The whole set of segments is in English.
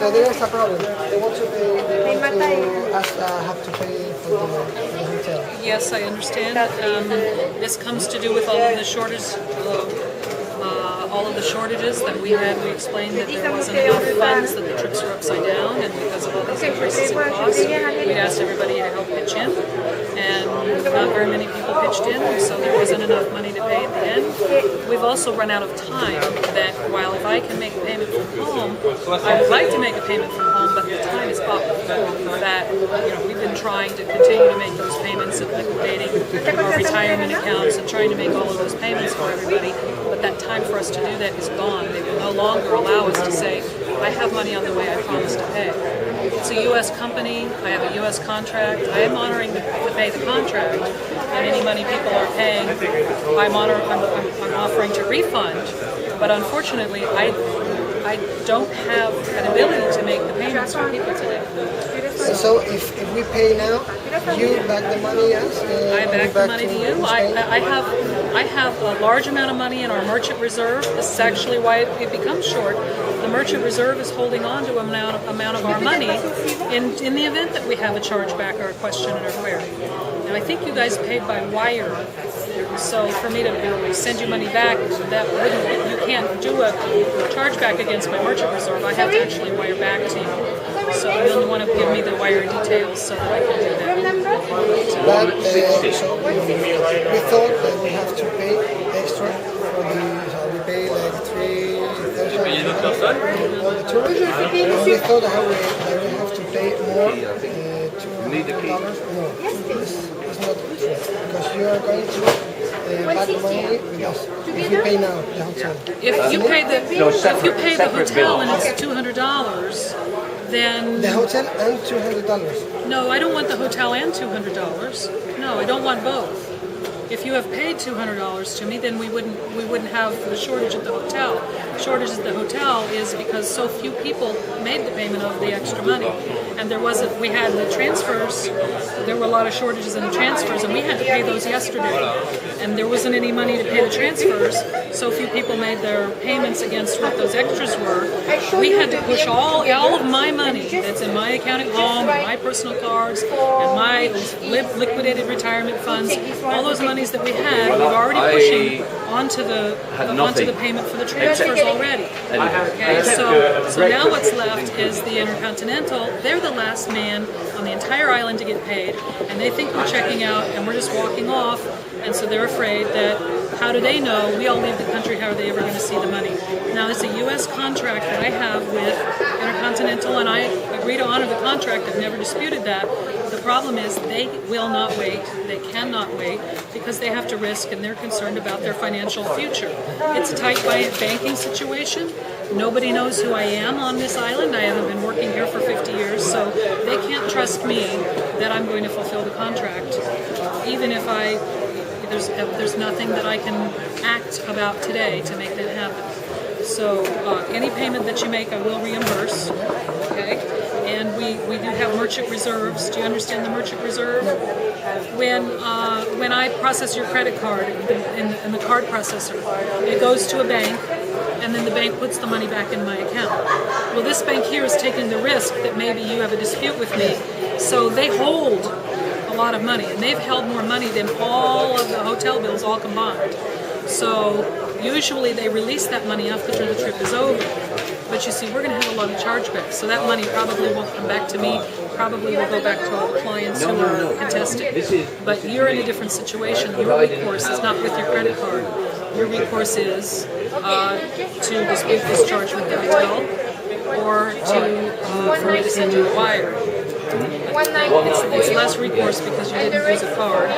So there is a problem. They want to pay. They want to have to pay for the hotel. Yes, I understand. This comes to do with all of the shortages. All of the shortages that we had. We explained that there wasn't enough funds, that the trips were upside down, and because of all these increases in costs, we asked everybody to help pitch in, and not very many people pitched in, so there wasn't enough money to pay at the end. We've also run out of time. That while if I can make a payment from home, I would like to make a payment from home, but the time is up. That we've been trying to continue to make those payments and liquidating our retirement accounts and trying to make all of those payments for everybody, but that time for us to do that is gone. They will no longer allow us to say, I have money on the way, I promise to pay. It's a U.S. company, I have a U.S. contract, I am honoring to pay the contract, and any money people are paying, I'm offering to refund, but unfortunately I don't have an ability to make the payments for people today. So if we pay now, you back the money us? I back the money to you. I have a large amount of money in our merchant reserve. This is actually why it becomes short. The merchant reserve is holding on to an amount of our money in the event that we have a chargeback or a question or a query. Now I think you guys paid by wire, so for me to send you money back, you can't do a chargeback against my merchant reserve. I have to actually wire back to you. So you'll want to give me the wire details so that I can do that. But so we thought that we have to pay extra for we pay like 3,000 for the tourists. And we thought that we have to pay more, $200. No, it's not true. Because you are going to back the money with us. If you pay now the hotel. If you pay the hotel and it's $200, then the hotel and $200. No, I don't want the hotel and $200. No, I don't want both. If you have paid $200 to me, then we wouldn't have the shortage at the hotel. The shortage at the hotel is because so few people made the payment of the extra money, and we had the transfers. There were a lot of shortages in the transfers, and we had to pay those yesterday, and there wasn't any money to pay the transfers. So few people made their payments against what those extras were. We had to push all of my money that's in my account at home, and my personal cards, and my liquidated retirement funds, all those monies that we had, we've already pushing onto the payment for the transfers already. Okay, so now what's left is the Intercontinental. They're the last man on the entire island to get paid, and they think we're checking out and we're just walking off, and so they're afraid that how do they know we all leave the country, how are they ever going to see the money? Now it's a U.S. contract that I have with Intercontinental, and I agree to honor the contract. I've never disputed that. The problem is they will not wait, they cannot wait, because they have to risk and they're concerned about their financial future. It's a tight banking situation. Nobody knows who I am on this island. I haven't been working here for 50 years, so they can't trust me that I'm going to fulfill the contract. Even if there's nothing that I can act about today to make that happen. So any payment that you make, I will reimburse. Okay? And we do have merchant reserves. Do you understand the merchant reserve? When I process your credit card in the card processor, it goes to a bank, and then the bank puts the money back in my account. Well, this bank here is taking the risk that maybe you have a dispute with me, so they hold a lot of money, and they've held more money than all of the hotel bills all combined. So usually they release that money after the trip is over. But you see, we're going to have a lot of chargebacks, so that money probably won't come back to me, probably will go back to all the clients who are contested. But you're in a different situation. Your recourse is not with your credit card. Your recourse is to dispute this charge with the hotel, or for me to send you a wire. It's less recourse because you didn't use a card,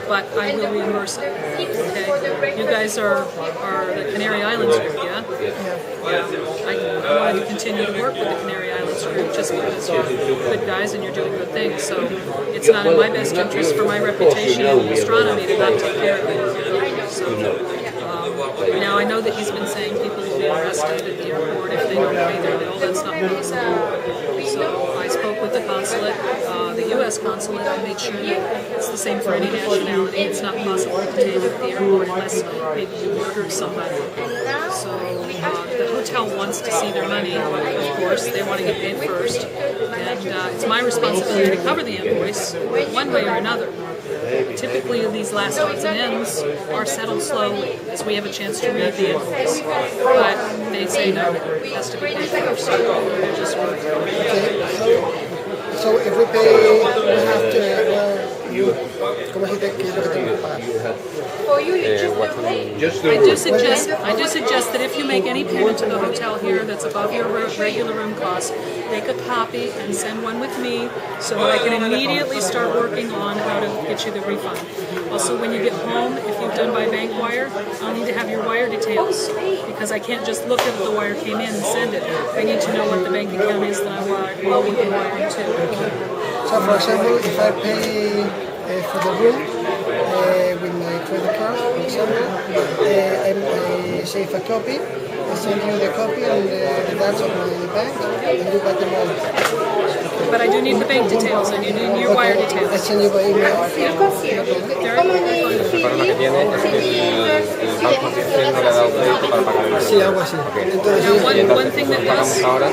but I will reimburse it. Okay? You guys are the Canary Islands group, yeah? I wanted to continue to work with the Canary Islands group just because you're good guys and you're doing good things. So it's not in my best interest for my reputation in astronomy to not take care of it. So, now I know that he's been saying people will be arrested at the airport if they don't pay their bill. That's not possible. So I spoke with the consulate, the U.S. consulate, and made sure that it's the same for any nationality. It's not possible to detain you at the airport unless maybe you murdered somebody. So the hotel wants to see their money, of course. They want to get paid first. And it's my responsibility to cover the invoice one way or another. Typically, these last odds and ends are settled slowly as we have a chance to read the invoice. But they say no, it has to be paid first. They're just So if we pay, we have to, ¿cómo se dice? ¿Qué es lo que tengo que pagar? I do suggest that if you make any payment to the hotel here that's above your regular room cost, make a copy and send one with me so that I can immediately start working on how to get you the refund. Also, when you get home, if you've done by bank wire, I'll need to have your wire details because I can't just look at the wire came in and send it. I need to know what the bank account is that I will be wiring to. So for example, if I pay for the room with my credit card, for example, I save a copy, I send you the copy and the data of my bank, and you got the money. But I do need the bank details and you need your wire details. I send you by email. El problema que tiene es que el banco no le ha dado crédito para pagar el Sí, algo así. Entonces, One thing that pagamos does... ahora.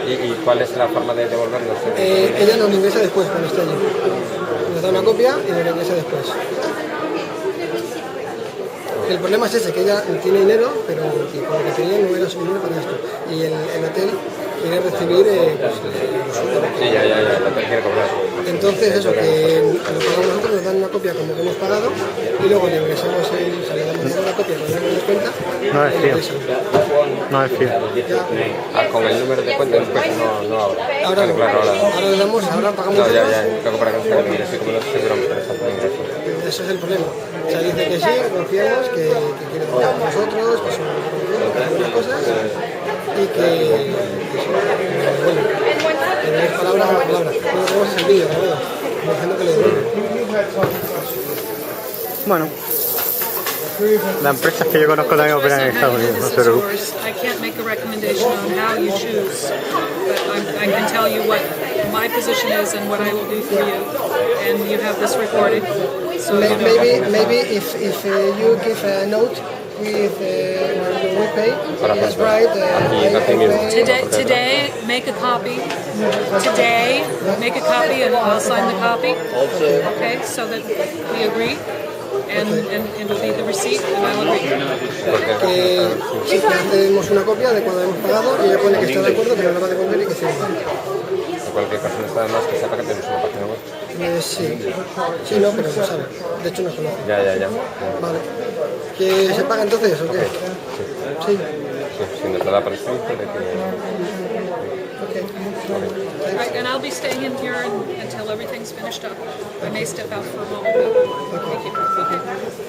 ¿Y cuál es la forma de devolverlo? ella nos lo ingresa después cuando esté allí. Nos da una copia y nos lo ingresa después. El problema es ese, que ella tiene dinero, pero que con lo que tenía no era suficiente para esto. Y el hotel quiere recibir los sueldos. Sí, ya, el hotel quiere cobrar. Entonces eso, que lo pagamos nosotros, nos dan una copia como que hemos pagado y luego le ingresamos le damos una copia con el número de cuenta. No es fiel. No es fiel. Con el número de cuenta después no ahora. Ahora no, Claro, ahora le damos, ahora pagamos No, nosotros. luego para que nos paguen el ingreso y como no aseguramos por esa ingreso. Eso es el problema. O sea, dice que sí, confiamos, que quiere trabajar con nosotros, que son buenas cosas y que bueno, que no es palabra a palabra. No tenemos ese vídeo grabado, diciendo que le devuelven. Bueno, las empresas que yo conozco también operan en Estados Unidos, no se preocupe. I can't make a recommendation on how you choose, but I can tell you what my position is and what I will do for you. And you have this recorded. So Maybe if you give a note with what we pay, that's right. Today, make a copy. Today, make a copy and I'll sign the copy. Okay, so that we agree. And it'll be the receipt and I'll agree. Que si hacemos una copia de cuando hemos pagado y ella pone que está de acuerdo, que nos la va a devolver y que se Cualquier persona está más que sepa que tenemos una página web. sí, no, pero no sabe. De hecho, no conoce. Ya. Vale. ¿Que se paga entonces o qué? Sí. Sí, nos lo da por escrito de que... Right, and I'll be staying in here until everything's finished up. I may step out for a moment. Thank you. Okay.